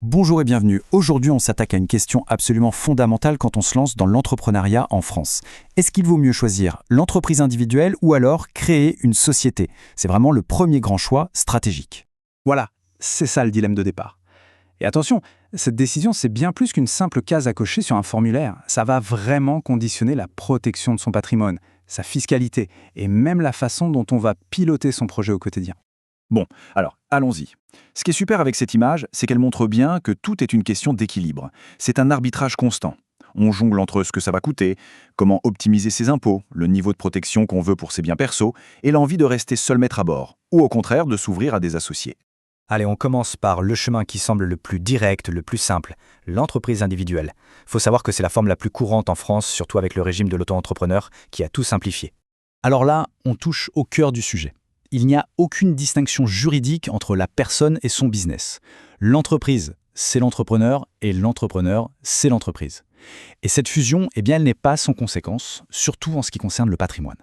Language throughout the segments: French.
Bonjour et bienvenue. Aujourd'hui, on s'attaque à une question absolument fondamentale quand on se lance dans l'entrepreneuriat en France. Est-ce qu'il vaut mieux choisir l'entreprise individuelle ou alors créer une société? C'est vraiment le premier grand choix stratégique. Voilà, c'est ça le dilemme de départ. Et attention, cette décision, c'est bien plus qu'une simple case à cocher sur un formulaire. Ça va vraiment conditionner la protection de son patrimoine, sa fiscalité et même la façon dont on va piloter son projet au quotidien. Bon, alors, allons-y. Ce qui est super avec cette image, c'est qu'elle montre bien que tout est une question d'équilibre. C'est un arbitrage constant. On jongle entre ce que ça va coûter, comment optimiser ses impôts, le niveau de protection qu'on veut pour ses biens perso, et l'envie de rester seul maître à bord, ou au contraire de s'ouvrir à des associés. Allez, on commence par le chemin qui semble le plus direct, le plus simple, l'entreprise individuelle. Faut savoir que c'est la forme la plus courante en France, surtout avec le régime de l'auto-entrepreneur qui a tout simplifié. Alors là, on touche au cœur du sujet. Il n'y a aucune distinction juridique entre la personne et son business. L'entreprise, c'est l'entrepreneur, et l'entrepreneur, c'est l'entreprise. Et cette fusion, elle n'est pas sans conséquence, surtout en ce qui concerne le patrimoine.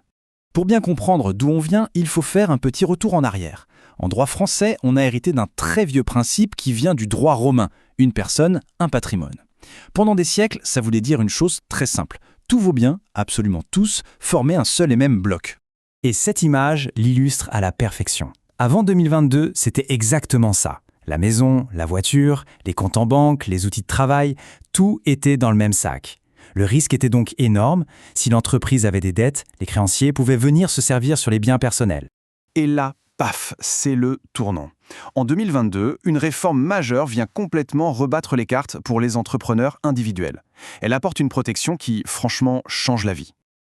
Pour bien comprendre d'où on vient, il faut faire un petit retour en arrière. En droit français, on a hérité d'un très vieux principe qui vient du droit romain. Une personne, un patrimoine. Pendant des siècles, ça voulait dire une chose très simple. Tous vos biens, absolument tous, formaient un seul et même bloc. Et cette image l'illustre à la perfection. Avant 2022, c'était exactement ça. La maison, la voiture, les comptes en banque, les outils de travail, tout était dans le même sac. Le risque était donc énorme. Si l'entreprise avait des dettes, les créanciers pouvaient venir se servir sur les biens personnels. Et là, paf, c'est le tournant. En 2022, une réforme majeure vient complètement rebattre les cartes pour les entrepreneurs individuels. Elle apporte une protection qui, franchement, change la vie.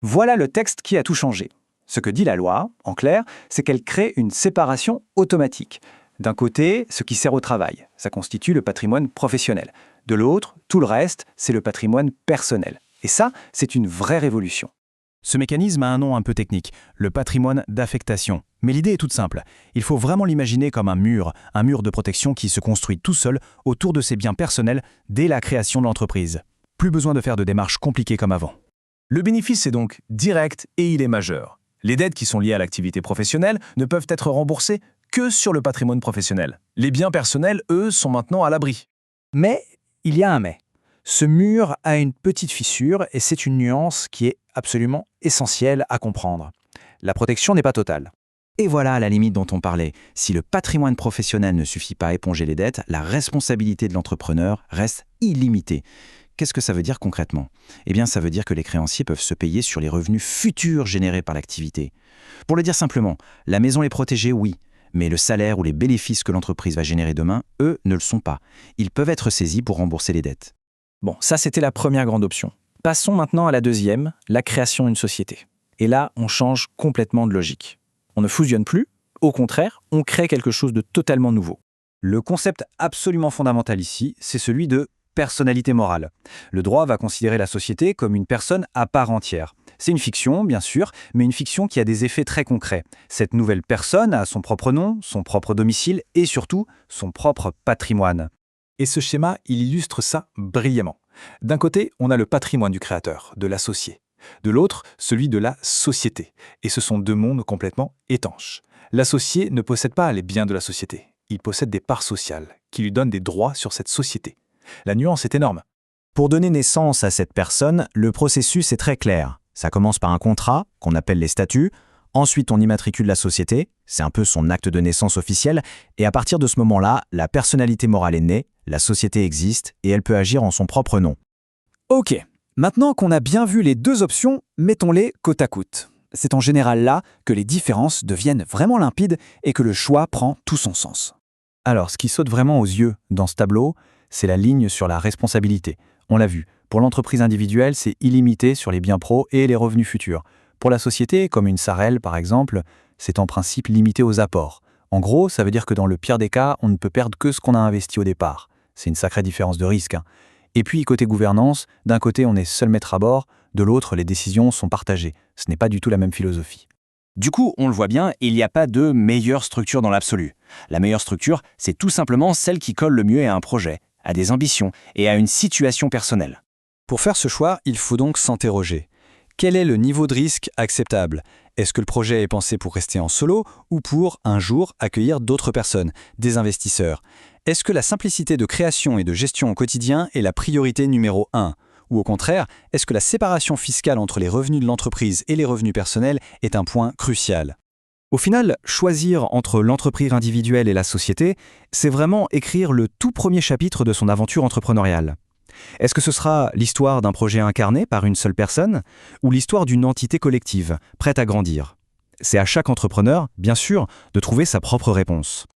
Voilà le texte qui a tout changé. Ce que dit la loi, en clair, c'est qu'elle crée une séparation automatique. D'un côté, ce qui sert au travail, ça constitue le patrimoine professionnel. De l'autre, tout le reste, c'est le patrimoine personnel. Et ça, c'est une vraie révolution. Ce mécanisme a un nom un peu technique, le patrimoine d'affectation. Mais l'idée est toute simple. Il faut vraiment l'imaginer comme un mur de protection qui se construit tout seul autour de ses biens personnels dès la création de l'entreprise. Plus besoin de faire de démarches compliquées comme avant. Le bénéfice est donc direct et il est majeur. Les dettes qui sont liées à l'activité professionnelle ne peuvent être remboursées que sur le patrimoine professionnel. Les biens personnels, eux, sont maintenant à l'abri. Mais il y a un mais. Ce mur a une petite fissure et c'est une nuance qui est absolument essentielle à comprendre. La protection n'est pas totale. Et voilà la limite dont on parlait. Si le patrimoine professionnel ne suffit pas à éponger les dettes, la responsabilité de l'entrepreneur reste illimitée. Qu'est-ce que ça veut dire concrètement? Ça veut dire que les créanciers peuvent se payer sur les revenus futurs générés par l'activité. Pour le dire simplement, la maison est protégée, oui, mais le salaire ou les bénéfices que l'entreprise va générer demain, eux, ne le sont pas. Ils peuvent être saisis pour rembourser les dettes. Bon, ça c'était la première grande option. Passons maintenant à la deuxième, la création d'une société. Et là, on change complètement de logique. On ne fusionne plus, au contraire, on crée quelque chose de totalement nouveau. Le concept absolument fondamental ici, c'est celui de personnalité morale. Le droit va considérer la société comme une personne à part entière. C'est une fiction, bien sûr, mais une fiction qui a des effets très concrets. Cette nouvelle personne a son propre nom, son propre domicile et surtout son propre patrimoine. Et ce schéma, il illustre ça brillamment. D'un côté, on a le patrimoine du créateur, de l'associé. De l'autre, celui de la société. Et ce sont deux mondes complètement étanches. L'associé ne possède pas les biens de la société. Il possède des parts sociales qui lui donnent des droits sur cette société. La nuance est énorme. Pour donner naissance à cette personne, le processus est très clair. Ça commence par un contrat, qu'on appelle les statuts. Ensuite, on immatricule la société, c'est un peu son acte de naissance officiel. Et à partir de ce moment-là, la personnalité morale est née, la société existe et elle peut agir en son propre nom. Ok, maintenant qu'on a bien vu les deux options, mettons-les côte à côte. C'est en général là que les différences deviennent vraiment limpides et que le choix prend tout son sens. Alors, ce qui saute vraiment aux yeux dans ce tableau, c'est la ligne sur la responsabilité. On l'a vu, pour l'entreprise individuelle, c'est illimité sur les biens pro et les revenus futurs. Pour la société, comme une SARL par exemple, c'est en principe limité aux apports. En gros, ça veut dire que dans le pire des cas, on ne peut perdre que ce qu'on a investi au départ. C'est une sacrée différence de risque. Et puis, côté gouvernance, d'un côté, on est seul maître à bord, de l'autre, les décisions sont partagées. Ce n'est pas du tout la même philosophie. Du coup, on le voit bien, il n'y a pas de meilleure structure dans l'absolu. La meilleure structure, c'est tout simplement celle qui colle le mieux à un projet, à des ambitions et à une situation personnelle. Pour faire ce choix, il faut donc s'interroger. Quel est le niveau de risque acceptable? Est-ce que le projet est pensé pour rester en solo ou pour, un jour, accueillir d'autres personnes, des investisseurs? Est-ce que la simplicité de création et de gestion au quotidien est la priorité numéro 1? Ou au contraire, est-ce que la séparation fiscale entre les revenus de l'entreprise et les revenus personnels est un point crucial? Au final, choisir entre l'entreprise individuelle et la société, c'est vraiment écrire le tout premier chapitre de son aventure entrepreneuriale. Est-ce que ce sera l'histoire d'un projet incarné par une seule personne ou l'histoire d'une entité collective, prête à grandir? C'est à chaque entrepreneur, bien sûr, de trouver sa propre réponse.